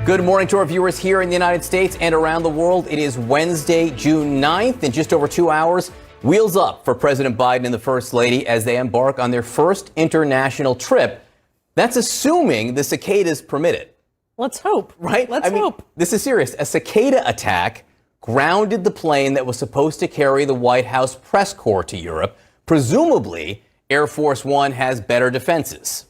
Good morning to our viewers here in the United States and around the world. It is Wednesday, June 9th. In just over 2 hours, wheels up for President Biden and the First Lady as they embark on their first international trip. That's assuming the cicadas permit it. Let's hope. Right? Let's hope. This is serious. A cicada attack grounded the plane that was supposed to carry the White House press corps to Europe. Presumably, Air Force One has better defenses.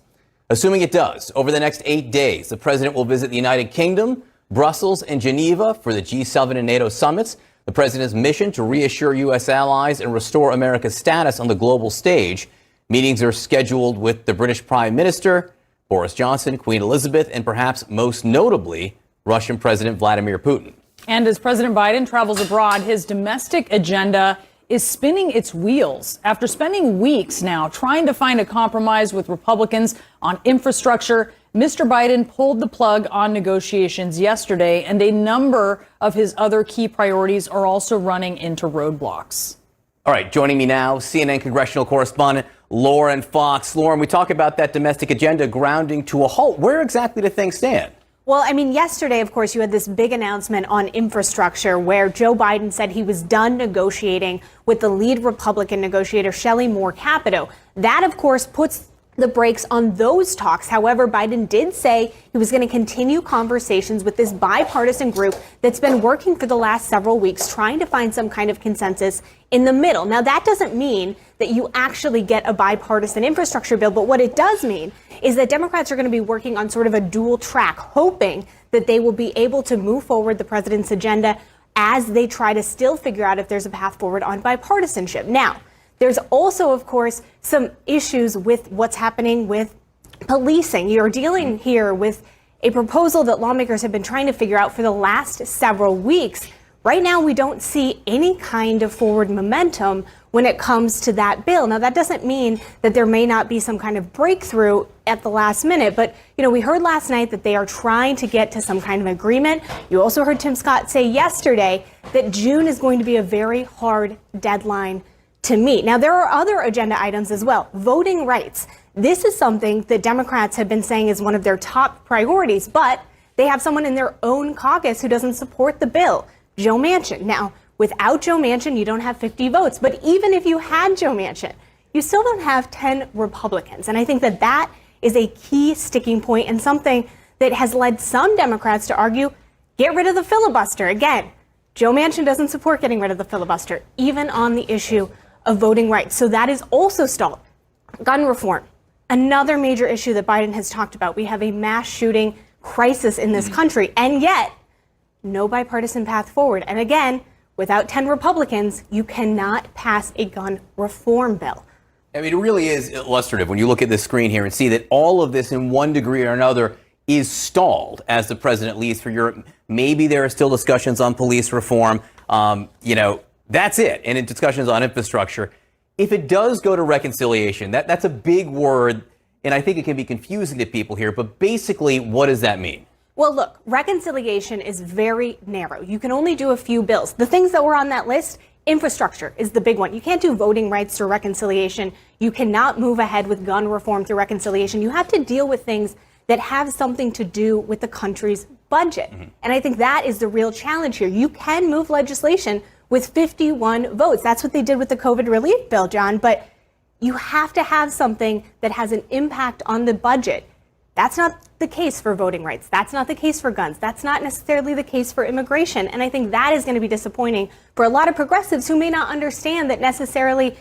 Assuming it does, over the next 8 days, the president will visit the United Kingdom, Brussels, and Geneva for the G7 and NATO summits. The president's mission to reassure U.S. allies and restore America's status on the global stage. Meetings are scheduled with the British Prime Minister, Boris Johnson, Queen Elizabeth, and perhaps most notably, Russian President Vladimir Putin. And as President Biden travels abroad, his domestic agenda is spinning its wheels. After spending weeks now trying to find a compromise with Republicans on infrastructure, Mr. Biden pulled the plug on negotiations yesterday, and a number of his other key priorities are also running into roadblocks. All right, joining me now, CNN congressional correspondent Lauren Fox. Lauren, we talk about that domestic agenda grounding to a halt. Where exactly do things stand? Well, I mean, yesterday, of course, you had this big announcement on infrastructure where Joe Biden said he was done negotiating with the lead Republican negotiator, Shelley Moore Capito. That, of course, puts the brakes on those talks. However, Biden did say he was going to continue conversations with this bipartisan group that's been working for the last several weeks, trying to find some kind of consensus in the middle. Now, that doesn't mean that you actually get a bipartisan infrastructure bill, but what it does mean is that Democrats are going to be working on sort of a dual track, hoping that they will be able to move forward the president's agenda as they try to still figure out if there's a path forward on bipartisanship. Now, there's also, of course, some issues with what's happening with policing. You're dealing here with a proposal that lawmakers have been trying to figure out for the last several weeks. Right now, we don't see any kind of forward momentum when it comes to that bill. Now, that doesn't mean that there may not be some kind of breakthrough at the last minute. But, you know, we heard last night that they are trying to get to some kind of agreement. You also heard Tim Scott say yesterday that June is going to be a very hard deadline to meet. Now, there are other agenda items as well. Voting rights. This is something that Democrats have been saying is one of their top priorities, but they have someone in their own caucus who doesn't support the bill, Joe Manchin. Now, without Joe Manchin, you don't have 50 votes. But even if you had Joe Manchin, you still don't have 10 Republicans. And I think that that is a key sticking point and something that has led some Democrats to argue, get rid of the filibuster. Again, Joe Manchin doesn't support getting rid of the filibuster, even on the issue of voting rights. So that is also stalled. Gun reform, another major issue that Biden has talked about. We have a mass shooting crisis in this country, and yet no bipartisan path forward. And again, without 10 Republicans, you cannot pass a gun reform bill. I mean, it really is illustrative when you look at this screen here and see that all of this in one degree or another is stalled as the president leaves for Europe. Maybe there are still discussions on police reform. That's it. And in discussions on infrastructure, if it does go to reconciliation, that's a big word, and I think it can be confusing to people here. But basically, what does that mean? Well, look, reconciliation is very narrow. You can only do a few bills. The things that were on that list, infrastructure is the big one. You can't do voting rights through reconciliation. You cannot move ahead with gun reform through reconciliation. You have to deal with things that have something to do with the country's budget. And I think that is the real challenge here. You can move legislation with 51 votes. That's what they did with the COVID relief bill, John. But you have to have something that has an impact on the budget. That's not the case for voting rights. That's not the case for guns. That's not necessarily the case for immigration. And I think that is going to be disappointing for a lot of progressives who may not understand that necessarily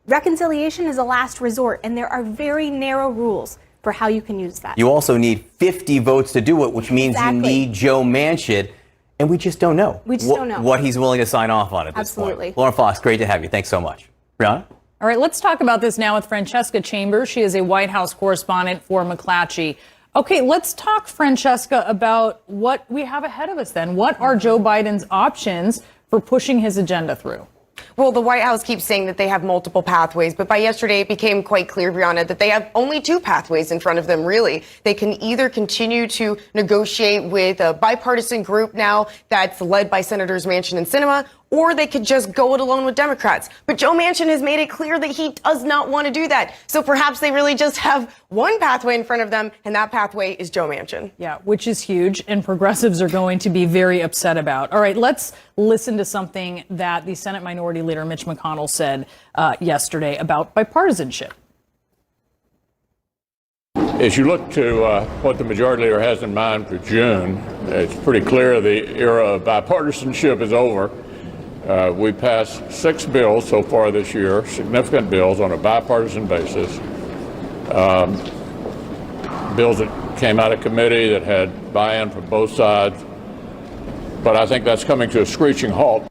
reconciliation is a last resort. And there are very narrow rules for how you can use that. You also need 50 votes to do it, which means you need Joe Manchin. And we just don't know. We just don't know what he's willing to sign off on at this point. Lauren Fox, great to have you. Thanks so much. Brianna? All right, let's talk about this now with Francesca Chambers. She is a White House correspondent for McClatchy. Okay, let's talk, Francesca, about what we have ahead of us then. What are Joe Biden's options for pushing his agenda through? Well, the White House keeps saying that they have multiple pathways, but by yesterday it became quite clear, Brianna, that they have only two pathways in front of them, really. They can either continue to negotiate with a bipartisan group now that's led by Senators Manchin and Sinema, or they could just go it alone with Democrats. But Joe Manchin has made it clear that he does not want to do that. So perhaps they really just have one pathway in front of them, and that pathway is Joe Manchin. Yeah, which is huge, and progressives are going to be very upset about. All right, let's listen to something that the Senate Minority Leader Mitch McConnell said yesterday about bipartisanship. As you look to what the Majority Leader has in mind for June, it's pretty clear the era of bipartisanship is over. We passed 6 bills so far this year, significant bills on a bipartisan basis. Bills that came out of committee that had buy-in from both sides. But I think that's coming to a screeching halt.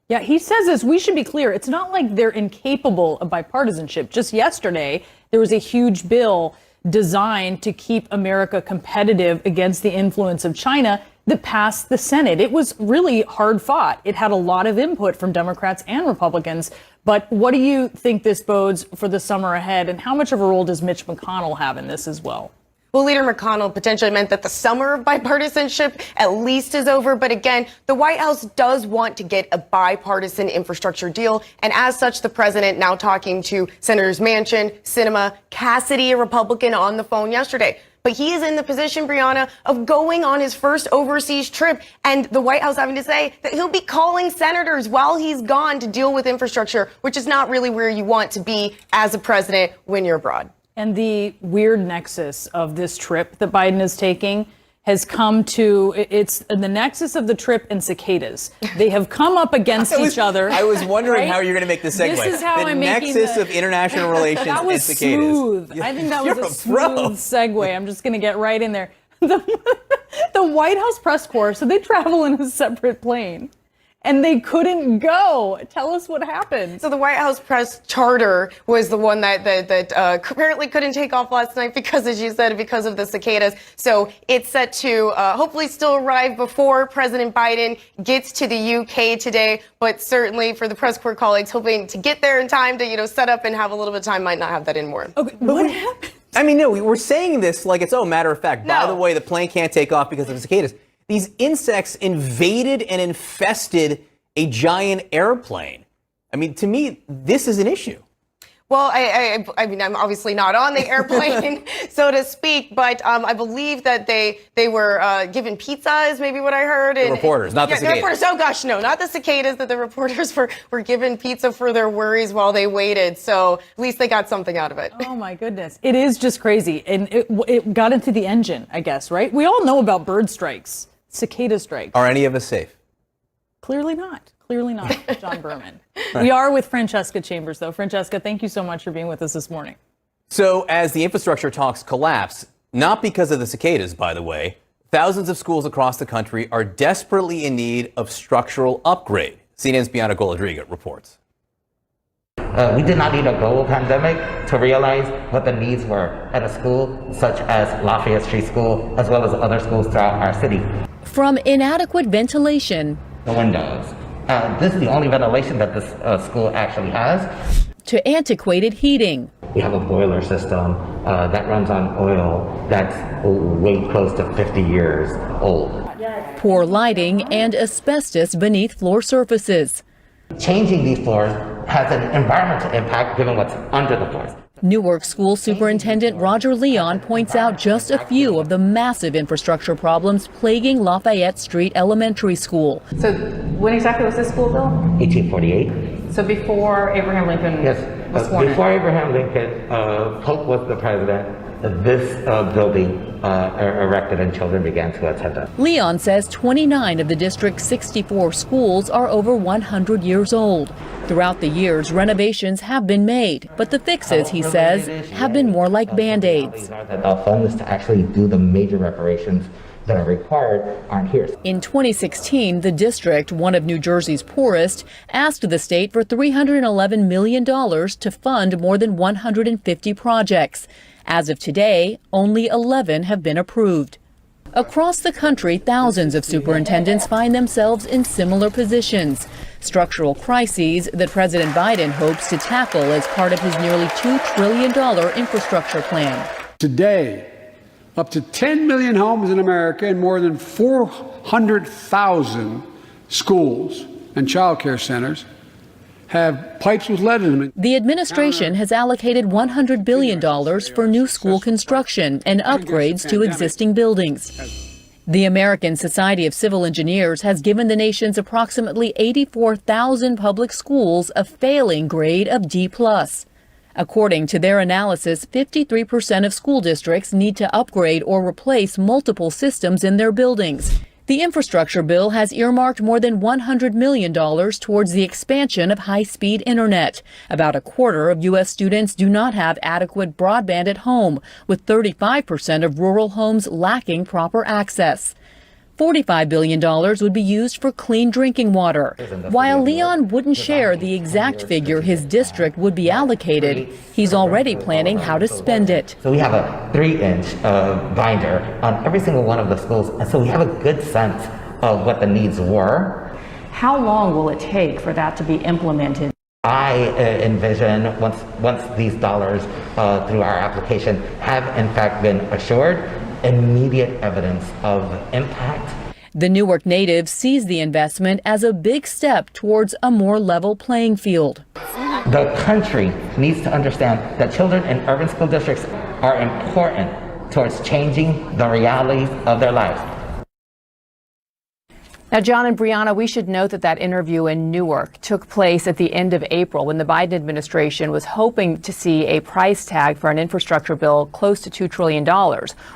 Yeah, he says this, we should be clear, it's not like they're incapable of bipartisanship. Just yesterday, there was a huge bill designed to keep America competitive against the influence of China that passed the Senate. It was really hard fought. It had a lot of input from Democrats and Republicans. But what do you think this bodes for the summer ahead? And how much of a role does Mitch McConnell have in this as well? Well, Leader McConnell potentially meant that the summer of bipartisanship at least is over. But again, the White House does want to get a bipartisan infrastructure deal. And as such, the president now talking to Senators Manchin, Sinema, Cassidy, a Republican, on the phone yesterday. But he is in the position, Brianna, of going on his first overseas trip, and the White House having to say that he'll be calling senators while he's gone to deal with infrastructure, which is not really where you want to be as a president when you're abroad. And the weird nexus of this trip that Biden is taking has come to, it's the nexus of the trip and cicadas. They have come up against each other. I was wondering right? how you're going to make the segue. This is how the I'm making nexus the, of international relations that was and cicadas. Smooth. I think that was You're a smooth segue. I'm just going to get right in there. The White House press corps, so they travel in a separate plane. And they couldn't go. Tell us what happened. So the White House press charter was the one that apparently couldn't take off last night because, as you said, because of the cicadas. So it's set to hopefully still arrive before President Biden gets to the UK today. But certainly for the press corps colleagues hoping to get there in time to, set up and have a little bit of time might not have that anymore. Okay, what happened? I mean, no, we're saying this like it's, matter of fact. No. By the way, the plane can't take off because of the cicadas. These insects invaded and infested a giant airplane. I mean, to me, this is an issue. Well, I mean, I'm obviously not on the airplane, so to speak, but I believe that they were given pizza is maybe what I heard. The reporters, not the cicadas. The reporters. Oh, gosh, no, not the cicadas, that the reporters were given pizza for their worries while they waited. So at least they got something out of it. Oh, my goodness. It is just crazy. And it got into the engine, I guess, right? We all know about bird strikes, cicada strikes. Are any of us safe? Clearly not. Clearly not, John Berman. We are with Francesca Chambers, though. Francesca, thank you so much for being with us this morning. So as the infrastructure talks collapse, not because of the cicadas, by the way, thousands of schools across the country are desperately in need of structural upgrade. CNN's Bianca Golodriga reports. We did not need a global pandemic to realize what the needs were at a school such as Lafayette Street School, as well as other schools throughout our city. From inadequate ventilation, The windows. This is the only ventilation that this school actually has. to antiquated heating. We have a boiler system that runs on oil that's way close to 50 years old. Poor lighting and asbestos beneath floor surfaces. Changing these floors has an environmental impact given what's under the floors. Newark School Superintendent Roger Leon points out just a few of the massive infrastructure problems plaguing Lafayette Street Elementary School. So when exactly was this school built? 1848. So before Abraham Lincoln was sworn in? Before Abraham Lincoln, Polk was the president. This building erected and children began to attend it. Leon says 29 of the district's 64 schools are over 100 years old. Throughout the years, renovations have been made, but the fixes, he says, have been more like Band-Aids. The funds to actually do the major reparations that are required aren't here. In 2016, the district, one of New Jersey's poorest, asked the state for $311 million to fund more than 150 projects. As of today, only 11 have been approved. Across the country, thousands of superintendents find themselves in similar positions. Structural crises that President Biden hopes to tackle as part of his nearly $2 trillion infrastructure plan. Today, up to 10 million homes in America and more than 400,000 schools and child care centers have pipes with lead in them. The administration has allocated $100 billion for new school construction and upgrades to existing buildings. The American Society of Civil Engineers has given the nation's approximately 84,000 public schools a failing grade of D+. According to their analysis, 53% of school districts need to upgrade or replace multiple systems in their buildings. The infrastructure bill has earmarked more than $100 million towards the expansion of high-speed internet. About a quarter of U.S. students do not have adequate broadband at home, with 35% of rural homes lacking proper access. $45 billion would be used for clean drinking water. While Leon wouldn't share the exact figure his district would be allocated, he's already planning how to spend it. So we have a 3-inch binder on every single one of the schools, and so we have a good sense of what the needs were. How long will it take for that to be implemented? I envision once these dollars through our application have in fact been assured, immediate evidence of impact. The Newark native sees the investment as a big step towards a more level playing field. The country needs to understand that children in urban school districts are important towards changing the realities of their lives. Now, John and Brianna, we should note that interview in Newark took place at the end of April when the Biden administration was hoping to see a price tag for an infrastructure bill close to $2 trillion.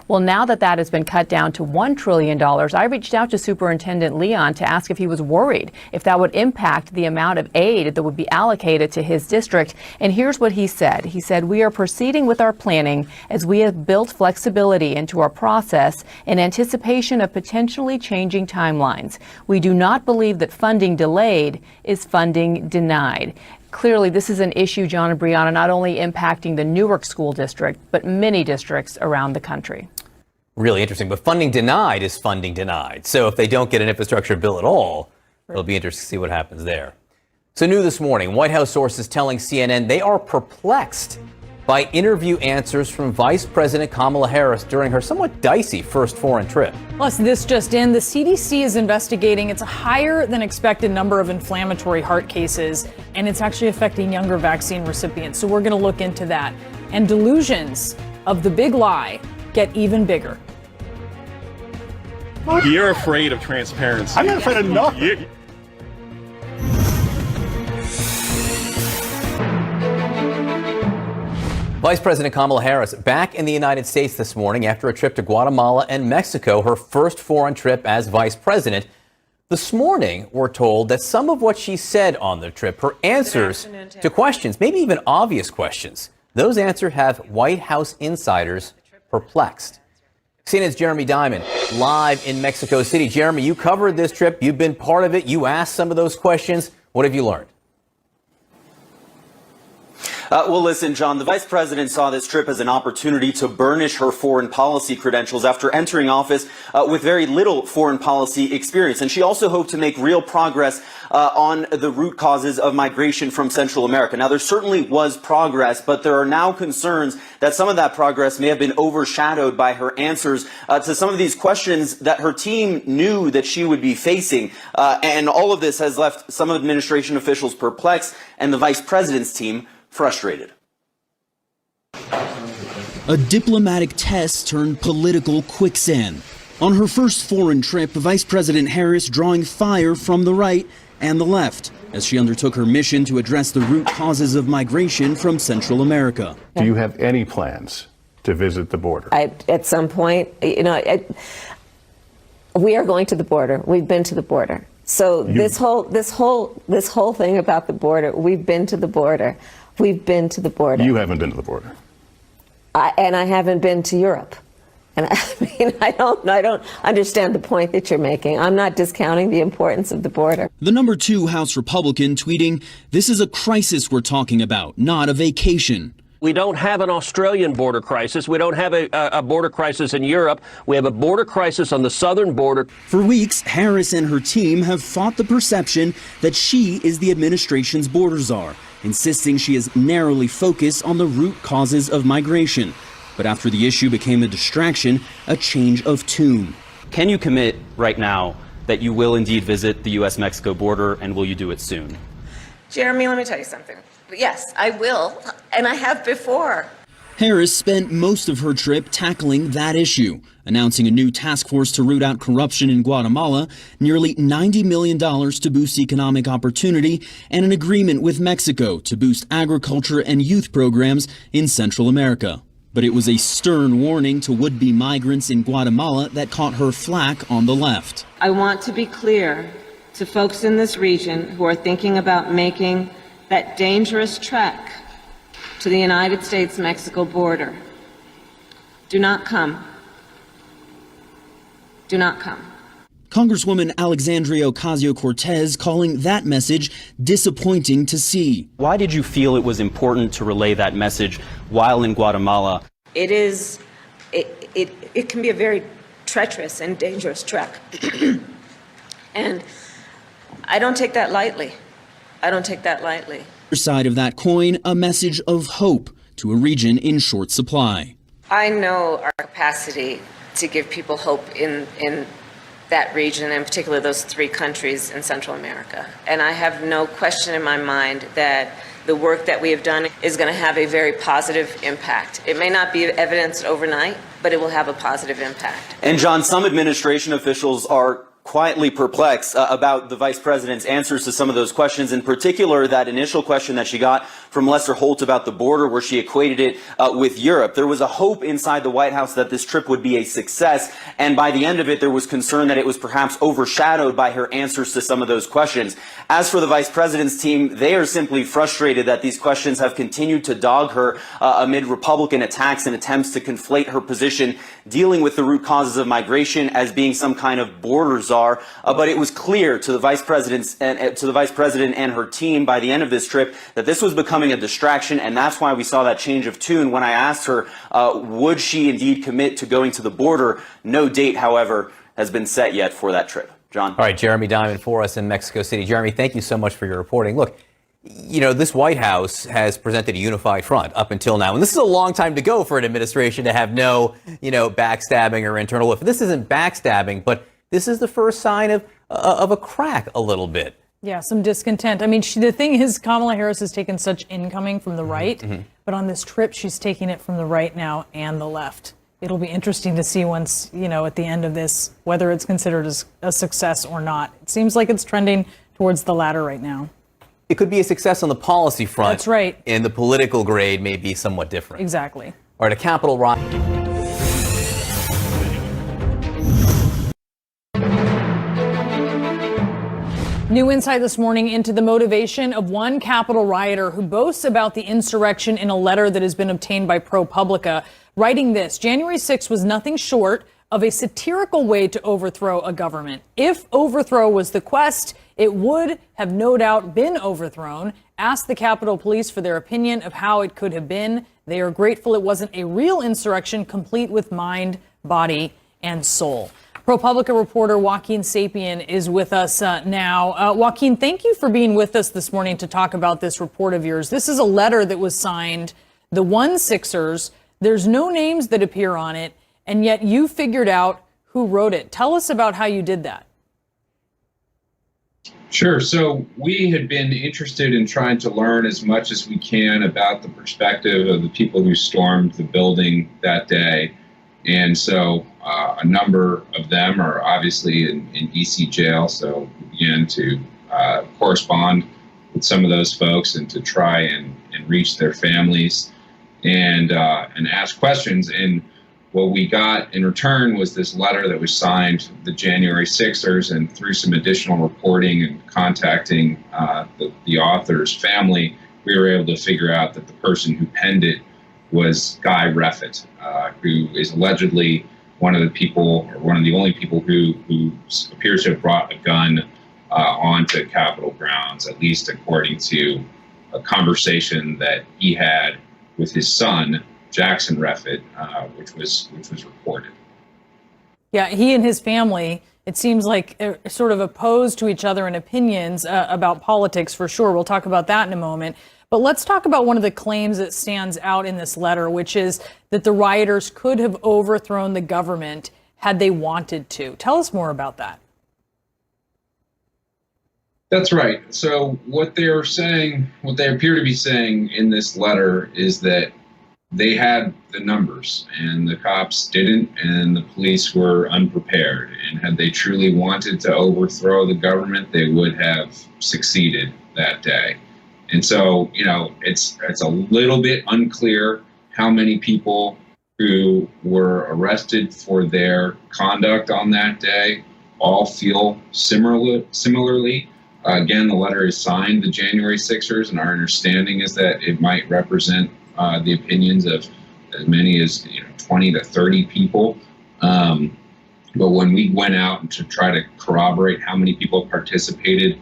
Well, now that has been cut down to $1 trillion, I reached out to Superintendent Leon to ask if he was worried if that would impact the amount of aid that would be allocated to his district. And here's what he said. He said, "We are proceeding with our planning as we have built flexibility into our process in anticipation of potentially changing timelines. We do not believe that funding delayed is funding denied." Clearly, this is an issue, John and Brianna, not only impacting the Newark school district, but many districts around the country. Really interesting. But funding denied is funding denied. So if they don't get an infrastructure bill at all, it'll be interesting to see what happens there. So new this morning, White House sources telling CNN they are perplexed by interview answers from Vice President Kamala Harris during her somewhat dicey first foreign trip. Plus, this just in, the CDC is investigating it's a higher than expected number of inflammatory heart cases, and it's actually affecting younger vaccine recipients. So we're going to look into that. And delusions of the big lie get even bigger. You're afraid of transparency. I'm not afraid of nothing. Vice President Kamala Harris back in the United States this morning after a trip to Guatemala and Mexico, her first foreign trip as vice president. This morning, we're told that some of what she said on the trip, her answers to questions, maybe even obvious questions, those answers have White House insiders perplexed. CNN's Jeremy Diamond live in Mexico City. Jeremy, you covered this trip. You've been part of it. You asked some of those questions. What have you learned? Well, listen, John, the vice president saw this trip as an opportunity to burnish her foreign policy credentials after entering office with very little foreign policy experience. And she also hoped to make real progress on the root causes of migration from Central America. Now, there certainly was progress, but there are now concerns that some of that progress may have been overshadowed by her answers to some of these questions that her team knew that she would be facing. And all of this has left some administration officials perplexed and the vice president's team frustrated. A diplomatic test turned political quicksand. On her first foreign trip, Vice President Harris drawing fire from the right and the left as she undertook her mission to address the root causes of migration from Central America. Do you have any plans to visit the border? At some point, we are going to the border. We've been to the border. So this whole thing about the border, we've been to the border. We've been to the border. You haven't been to the border. And I haven't been to Europe. And I don't understand the point that you're making. I'm not discounting the importance of the border. The number 2 House Republican tweeting, "This is a crisis we're talking about, not a vacation." We don't have an Australian border crisis. We don't have a border crisis in Europe. We have a border crisis on the southern border. For weeks, Harris and her team have fought the perception that she is the administration's border czar, insisting she is narrowly focused on the root causes of migration. But after the issue became a distraction, a change of tune. Can you commit right now that you will indeed visit the U.S.-Mexico border, and will you do it soon? Jeremy, let me tell you something. Yes, I will, and I have before. Harris spent most of her trip tackling that issue, announcing a new task force to root out corruption in Guatemala, nearly $90 million to boost economic opportunity, and an agreement with Mexico to boost agriculture and youth programs in Central America. But it was a stern warning to would-be migrants in Guatemala that caught her flack on the left. I want to be clear to folks in this region who are thinking about making that dangerous trek to the United States-Mexico border. Do not come. Do not come. Congresswoman Alexandria Ocasio-Cortez calling that message disappointing to see. Why did you feel it was important to relay that message while in Guatemala? It can be a very treacherous and dangerous trek. And I don't take that lightly. I don't take that lightly. Other side of that coin, a message of hope to a region in short supply. I know our capacity to give people hope in that region, and particularly those three countries in Central America. And I have no question in my mind that the work that we have done is going to have a very positive impact. It may not be evidenced overnight, but it will have a positive impact. And John, some administration officials are quietly perplexed about the vice president's answers to some of those questions, in particular that initial question that she got from Lester Holt about the border, where she equated it with Europe. There was a hope inside the White House that this trip would be a success, and by the end of it, there was concern that it was perhaps overshadowed by her answers to some of those questions. As for the vice president's team, they are simply frustrated that these questions have continued to dog her amid Republican attacks and attempts to conflate her position dealing with the root causes of migration as being some kind of border czar. But it was clear to the vice president and her team by the end of this trip that this was becoming a distraction, and that's why we saw that change of tune when I asked her would she indeed commit to going to the border. No date, however, has been set yet for that trip. John. All right, Jeremy Diamond for us in Mexico City. Jeremy, thank you so much for your reporting. Look, you know, this White House has presented a unified front up until now, and this is a long time to go for an administration to have no, backstabbing or internal. If this isn't backstabbing, but this is the first sign of a crack a little bit. Yeah, some discontent. I mean, the thing is, Kamala Harris has taken such incoming from the right, but on this trip, she's taking it from the right now and the left. It'll be interesting to see once, at the end of this, whether it's considered as a success or not. It seems like it's trending towards the latter right now. It could be a success on the policy front. That's right. And the political grade may be somewhat different. Exactly. All right, a Capitol riot. New insight this morning into the motivation of one Capitol rioter who boasts about the insurrection in a letter that has been obtained by ProPublica, writing this: January 6th was nothing short of a satirical way to overthrow a government. If overthrow was the quest, it would have no doubt been overthrown. Ask the Capitol Police for their opinion of how it could have been. They are grateful it wasn't a real insurrection, complete with mind, body, and soul. ProPublica reporter Joaquin Sapien is with us now. Joaquin, thank you for being with us this morning to talk about this report of yours. This is a letter that was signed, the 1-6ers. There's no names that appear on it, and yet you figured out who wrote it. Tell us about how you did that. Sure. So we had been interested in trying to learn as much as we can about the perspective of the people who stormed the building that day. And so a number of them are obviously in DC jail. So we began to correspond with some of those folks and to try and reach their families and ask questions. And what we got in return was this letter that was signed the January 6ers, and through some additional reporting and contacting the author's family, we were able to figure out that the person who penned it was Guy Reffitt, who is allegedly one of the people, or one of the only people who appears to have brought a gun onto Capitol grounds, at least according to a conversation that he had with his son, Jackson Reffitt, which was reported. Yeah, he and his family, it seems like, are sort of opposed to each other in opinions about politics, for sure. We'll talk about that in a moment. But let's talk about one of the claims that stands out in this letter, which is that the rioters could have overthrown the government had they wanted to. Tell us more about that. That's right. So what they appear to be saying in this letter is that they had the numbers and the cops didn't, and the police were unprepared. And had they truly wanted to overthrow the government, they would have succeeded that day. And so, it's a little bit unclear how many people who were arrested for their conduct on that day all feel similarly. Again, the letter is signed the January 6ers, and our understanding is that it might represent the opinions of as many as 20 to 30 people. But when we went out to try to corroborate how many people participated,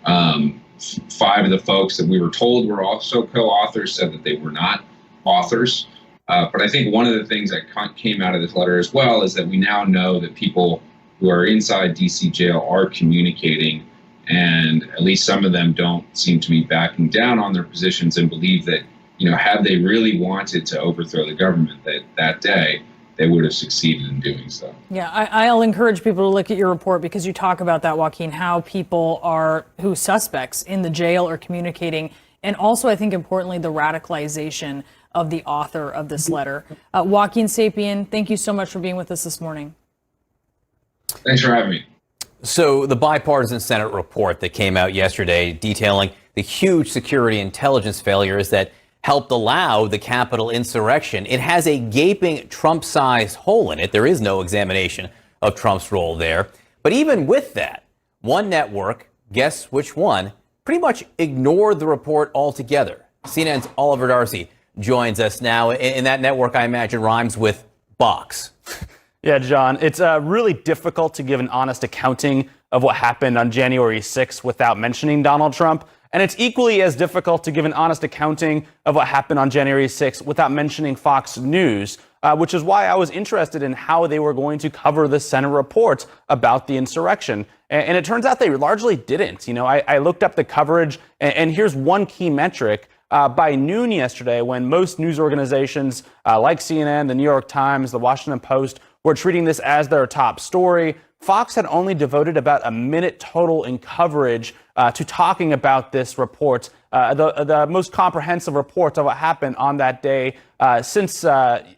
5 of the folks that we were told were also co-authors said that they were not authors. But I think one of the things that came out of this letter as well is that we now know that people who are inside DC jail are communicating, and at least some of them don't seem to be backing down on their positions and believe that, had they really wanted to overthrow the government that day, they would have succeeded in doing so. Yeah, I'll encourage people to look at your report because you talk about that, Joaquin, how people who suspects in the jail are communicating. And also, I think importantly, the radicalization of the author of this letter. Joaquin Sapien, thank you so much for being with us this morning. Thanks for having me. So the bipartisan Senate report that came out yesterday detailing the huge security intelligence failures that helped allow the Capitol insurrection, it has a gaping Trump-sized hole in it. There is no examination of Trump's role there. But even with that, one network, guess which one, pretty much ignored the report altogether. CNN's Oliver Darcy joins us now. And that network, I imagine, rhymes with box. Yeah, John, it's really difficult to give an honest accounting of what happened on January 6th without mentioning Donald Trump. And it's equally as difficult to give an honest accounting of what happened on January 6th without mentioning Fox News, which is why I was interested in how they were going to cover the Senate report about the insurrection. And it turns out they largely didn't. I looked up the coverage, and here's one key metric. By noon yesterday, when most news organizations like CNN, the New York Times, the Washington Post were treating this as their top story, Fox had only devoted about a minute total in coverage to talking about this report, the most comprehensive report of what happened on that day since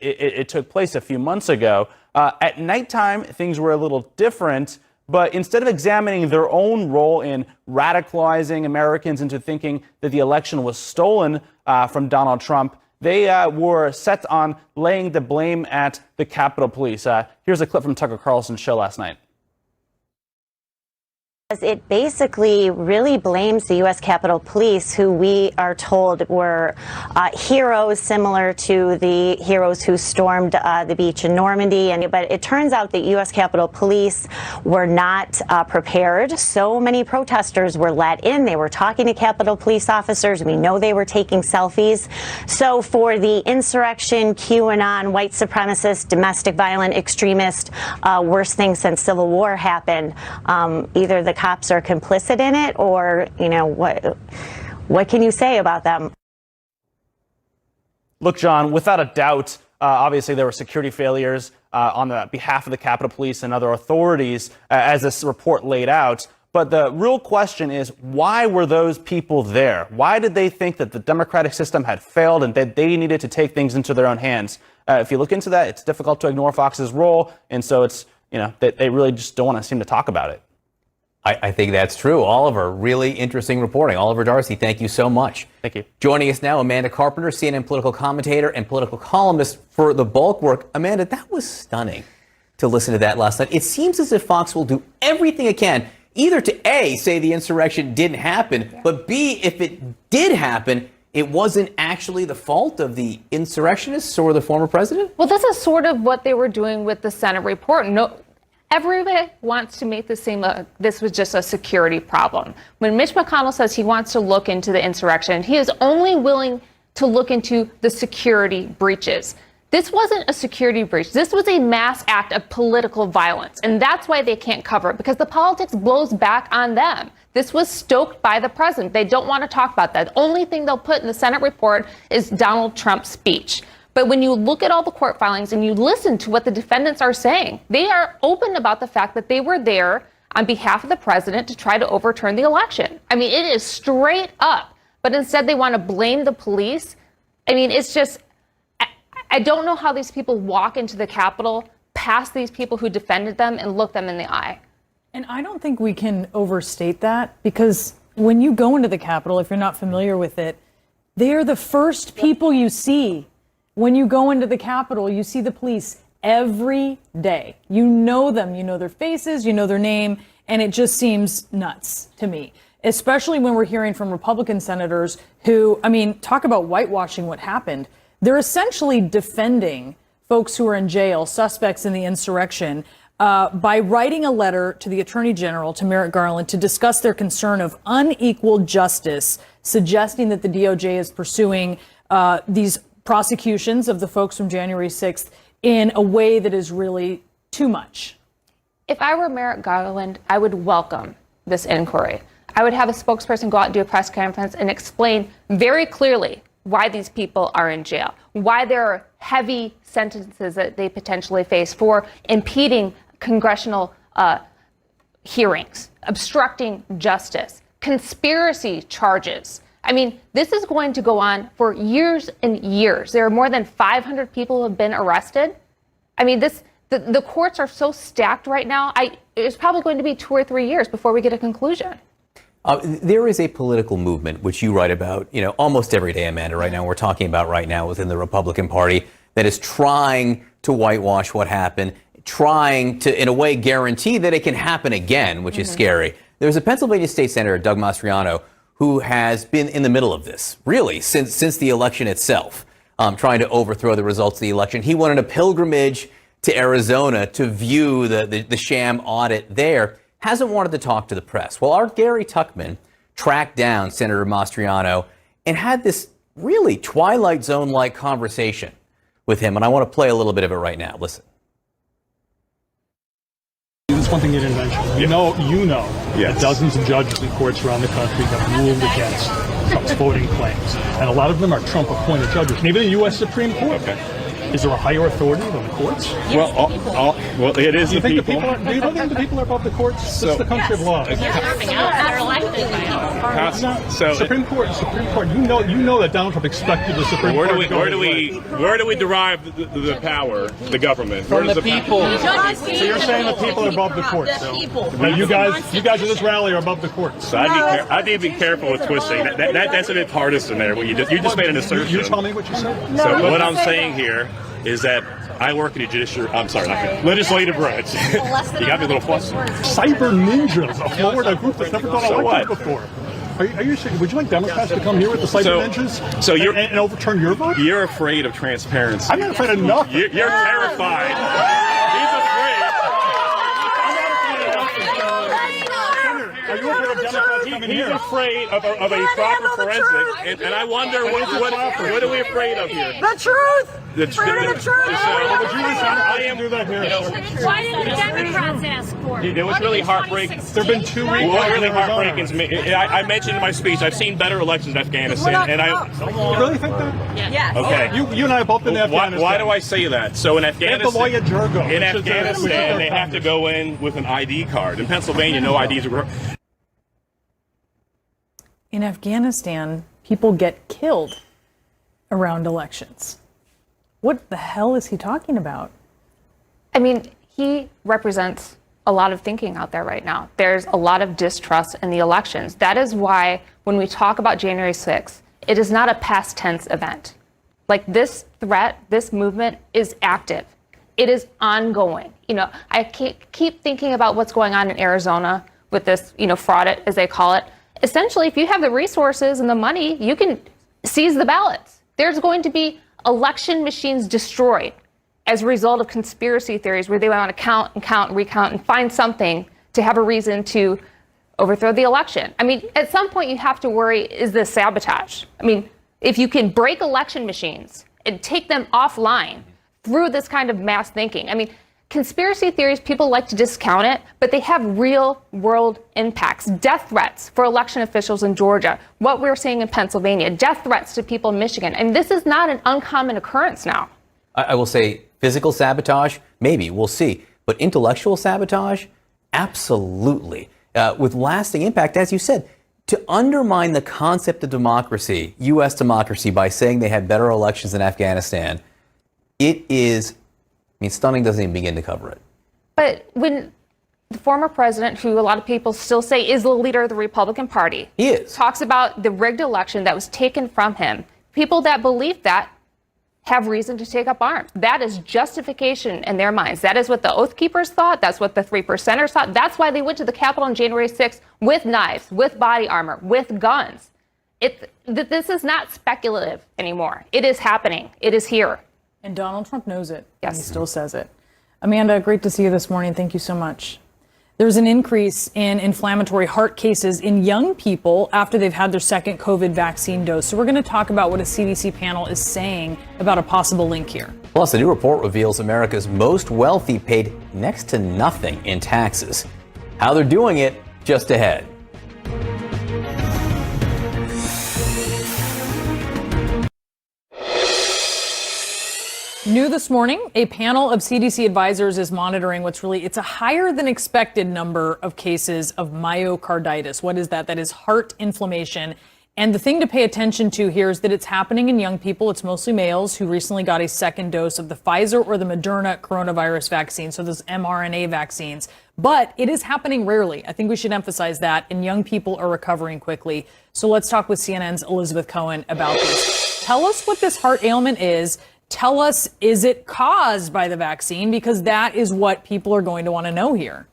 it took place a few months ago. At nighttime, things were a little different. But instead of examining their own role in radicalizing Americans into thinking that the election was stolen from Donald Trump, they were set on laying the blame at the Capitol Police. Here's a clip from Tucker Carlson's show last night. It basically really blames the U.S. Capitol Police, who we are told were heroes similar to the heroes who stormed the beach in Normandy. But it turns out that U.S. Capitol Police were not prepared. So many protesters were let in. They were talking to Capitol Police officers. We know they were taking selfies. So for the insurrection, QAnon, white supremacist, domestic violent extremist, worst thing since Civil War happened, either the cops are complicit in it, or what can you say about them? Look, John, without a doubt, obviously there were security failures on the behalf of the Capitol Police and other authorities, as this report laid out. But the real question is, why were those people there? Why did they think that the democratic system had failed and that they needed to take things into their own hands? If you look into that, it's difficult to ignore Fox's role, and so it's they really just don't want to seem to talk about it. I think that's true. Oliver, really interesting reporting. Oliver Darcy, thank you so much. Thank you. Joining us now, Amanda Carpenter, CNN political commentator and political columnist for The Bulk Work. Amanda, that was stunning to listen to that last night. It seems as if Fox will do everything it can, either to A, say the insurrection didn't happen, but B, if it did happen, it wasn't actually the fault of the insurrectionists or the former president? Well, this is sort of what they were doing with the Senate report. Everybody wants to make this seem like this was just a security problem. When Mitch McConnell says he wants to look into the insurrection, he is only willing to look into the security breaches. This wasn't a security breach. This was a mass act of political violence. And that's why they can't cover it, because the politics blows back on them. This was stoked by the president. They don't want to talk about that. The only thing they'll put in the Senate report is Donald Trump's speech. But when you look at all the court filings and you listen to what the defendants are saying, they are open about the fact that they were there on behalf of the president to try to overturn the election. I mean, it is straight up. But instead, they want to blame the police. I mean, it's just, I don't know how these people walk into the Capitol past these people who defended them and look them in the eye. And I don't think we can overstate that, because when you go into the Capitol, if you're not familiar with it, they are the first people you see. When you go into the Capitol, you see the police every day. You know them, you know their faces, you know their name, and it just seems nuts to me, especially when we're hearing from Republican senators who, I mean, talk about whitewashing what happened. They're essentially defending folks who are in jail, suspects in the insurrection, by writing a letter to the Attorney General, to Merrick Garland, to discuss their concern of unequal justice, suggesting that the DOJ is pursuing these prosecutions of the folks from January 6th in a way that is really too much. If I were Merrick Garland, I would welcome this inquiry. I would have a spokesperson go out and do a press conference and explain very clearly why these people are in jail, why there are heavy sentences that they potentially face for impeding congressional hearings, obstructing justice, conspiracy charges. I mean, this is going to go on for years and years. There are more than 500 people who have been arrested. I mean, the courts are so stacked right now. It's probably going to be 2 or 3 years before we get a conclusion. There is a political movement, which you write about, almost every day, Amanda, right now. We're talking about right now within the Republican Party, that is trying to whitewash what happened, trying to, in a way, guarantee that it can happen again, which is scary. There's a Pennsylvania State Senator, Doug Mastriano, who has been in the middle of this, really, since the election itself, trying to overthrow the results of the election. He went on a pilgrimage to Arizona to view the sham audit there. Hasn't wanted to talk to the press. Well, our Gary Tuchman tracked down Senator Mastriano and had this really Twilight Zone-like conversation with him. And I want to play a little bit of it right now. Listen. That's one thing you didn't mention. You know that dozens of judges in courts around the country have ruled against Trump's voting claims. And a lot of them are Trump-appointed judges. And even the U.S. Supreme Court. Okay. Is there a higher authority than the courts? Well, it is do you the think people. Do you think the people are above the courts? This is the country of law. Supreme Court. You know that Donald Trump expected the Supreme Court. Where do we derive the power? The government. From the people. So you're saying the people are above the courts. Now you guys at this rally are above the courts. So I need to be careful with twisting. That's a bit partisan there. You just made an assertion. You tell me what you said. So what I'm saying here is that I work in the legislative branch. You got me a little flustered. Cyber Ninjas, a Florida group that's never done elections before. Are you saying, would you like Democrats to come here with the Cyber Ninjas and overturn your vote? You're afraid of transparency. I'm not afraid of nothing. You're terrified. He's afraid. Are you afraid of Democrats coming here? He's afraid of a proper forensic, and I wonder what are we afraid of here? The truth. The truth. I am do that here. Why didn't the Democrats ask for it? It was really heartbreaking. There have been 2 weeks. What really heartbreaking is I mentioned in my speech, I've seen better elections in Afghanistan, and You really think that? Yes. Okay. You and I have both been in Afghanistan. Why do I say that? So in Afghanistan, in Afghanistan, they have to go in with an ID card. In Pennsylvania, no IDs are. In Afghanistan, people get killed around elections. What the hell is he talking about? I mean, he represents a lot of thinking out there right now. There's a lot of distrust in the elections. That is why when we talk about January 6th, it is not a past tense event. Like, this threat, this movement is active. It is ongoing. I keep thinking about what's going on in Arizona with this, fraud, as they call it. Essentially, if you have the resources and the money, you can seize the ballots. There's going to be election machines destroyed as a result of conspiracy theories where they want to count and count and recount and find something to have a reason to overthrow the election. I mean, at some point you have to worry, is this sabotage? I mean, if you can break election machines and take them offline through this kind of mass thinking, I mean, conspiracy theories, people like to discount it, but they have real world impacts. Death threats for election officials in Georgia, what we're seeing in Pennsylvania, death threats to people in Michigan. And this is not an uncommon occurrence now. I will say physical sabotage, maybe, we'll see. But intellectual sabotage, Absolutely. With lasting impact, as you said, to undermine the concept of democracy, U.S. democracy, by saying they had better elections than Afghanistan, it is, I mean, stunning doesn't even begin to cover it. But when the former president, who a lot of people still say is the leader of the Republican Party, he is, talks about the rigged election that was taken from him, people that believe that have reason to take up arms. That is justification in their minds. That is what the Oath Keepers thought. That's what the 3%ers thought. That's why they went to the Capitol on January 6th with knives, with body armor, with guns. This is not speculative anymore. It is happening. It is here. And Donald Trump knows it. Yes. And he still says it. Amanda, great to see you this morning. Thank you so much. There's an increase in inflammatory heart cases in young people after they've had their second COVID vaccine dose. So we're going to talk about what a CDC panel is saying about a possible link here. Plus, a new report reveals America's most wealthy paid next to nothing in taxes. How they're doing it, just ahead. New this morning, a panel of CDC advisors is monitoring it's a higher than expected number of cases of myocarditis. What is that? That is heart inflammation. And the thing to pay attention to here is that it's happening in young people. It's mostly males who recently got a second dose of the Pfizer or the Moderna coronavirus vaccine, so those mRNA vaccines. But it is happening rarely. I think we should emphasize that, and young people are recovering quickly. So let's talk with CNN's Elizabeth Cohen about this. Tell us what this heart ailment is. Tell us, is it caused by the vaccine? Because that is what people are going to want to know here.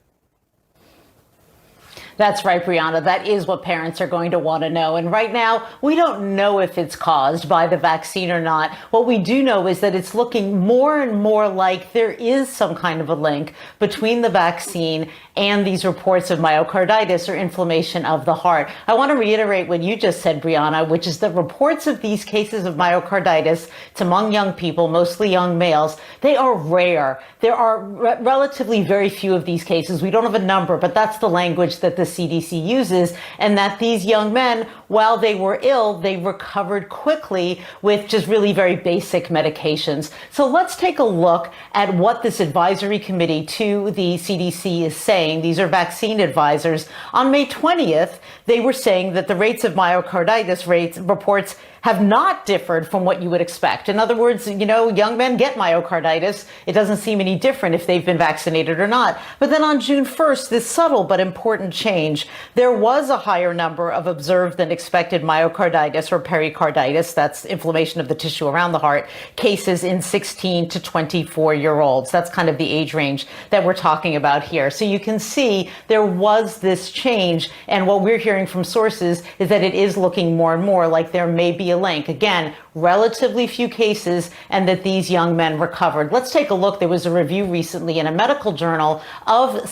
That's right, Brianna. That is what parents are going to want to know. And right now, we don't know if it's caused by the vaccine or not. What we do know is that it's looking more and more like there is some kind of a link between the vaccine and these reports of myocarditis or inflammation of the heart. I want to reiterate what you just said, Brianna, which is that reports of these cases of myocarditis, it's among young people, mostly young males, they are rare. There are relatively very few of these cases. We don't have a number, but that's the language that the CDC uses, and that these young men, while they were ill, they recovered quickly with just really very basic medications. So let's take a look at what this advisory committee to the CDC is saying. These are vaccine advisors. On May 20th, they were saying that the rates of myocarditis reports have not differed from what you would expect. In other words, young men get myocarditis. It doesn't seem any different if they've been vaccinated or not. But then on June 1st, this subtle but important change, there was a higher number of observed than expected myocarditis or pericarditis, that's inflammation of the tissue around the heart, cases in 16 to 24-year-olds. That's kind of the age range that we're talking about here. So you can see there was this change, and what we're hearing from sources is that it is looking more and more like there may be a link. Again, relatively few cases, and that these young men recovered. Let's take a look. There was a review recently in a medical journal of